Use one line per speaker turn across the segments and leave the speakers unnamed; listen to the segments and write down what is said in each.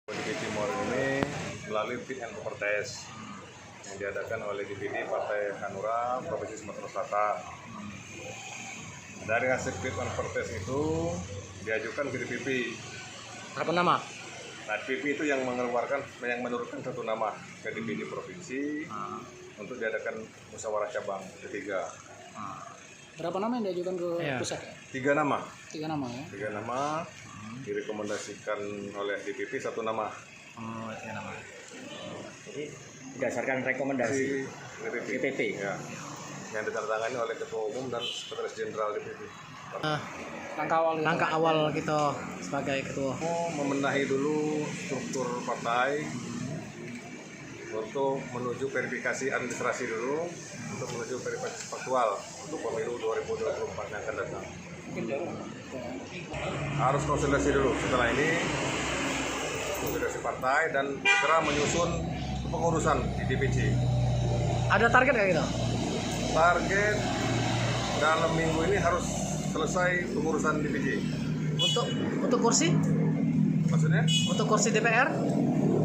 DPD Morin ini melalui fit and proper test yang diadakan oleh DPD Partai Hanura Provinsi Sumatera Selatan. Dari hasil fit and proper test itu diajukan ke DPP.
Berapa nama?
Nah, DPP itu yang menurunkan satu nama ke DPD provinsi untuk diadakan musyawarah cabang ketiga.
Berapa nama yang diajukan ke pusat?
Tiga nama.
Tiga nama ya?
Tiga nama direkomendasikan oleh DPP, satu nama.
Oh, tiga nama. Jadi berdasarkan rekomendasi DPP.
Ya, yang ditandatangani oleh Ketua Umum dan Sekretaris Jenderal DPP.
Langkah awal kita sebagai ketua.
Membenahi dulu struktur partai untuk menuju verifikasi administrasi dulu, untuk menuju verifikasi faktual untuk pemilu 2024 yang akan datang. Harus konsolidasi dulu, setelah ini konsolidasi partai dan segera menyusun pengurusan di DPC.
Ada target kayak gitu?
Target dalam minggu ini harus selesai pengurusan DPC.
Untuk kursi?
Maksudnya?
Untuk kursi DPR?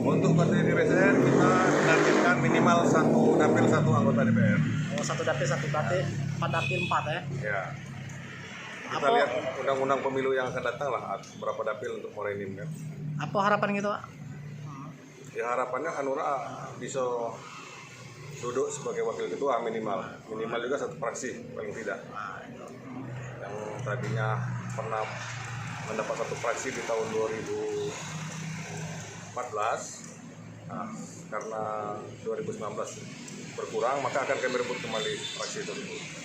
Untuk kursi DPR kita targetkan minimal satu dapil satu anggota DPR.
Oh, satu dapil 4 dapil 4 ya?
Ya. Kita lihat undang-undang pemilu yang akan datang lah, berapa dapil untuk Morenim kan.
Apa harapan gitu, Pak?
Ya harapannya Hanura bisa duduk sebagai wakil ketua minimal juga satu fraksi paling tidak. Yang tadinya pernah mendapat satu fraksi di tahun 2014, nah, karena 2019 berkurang maka akan kami rebut kembali fraksi tersebut.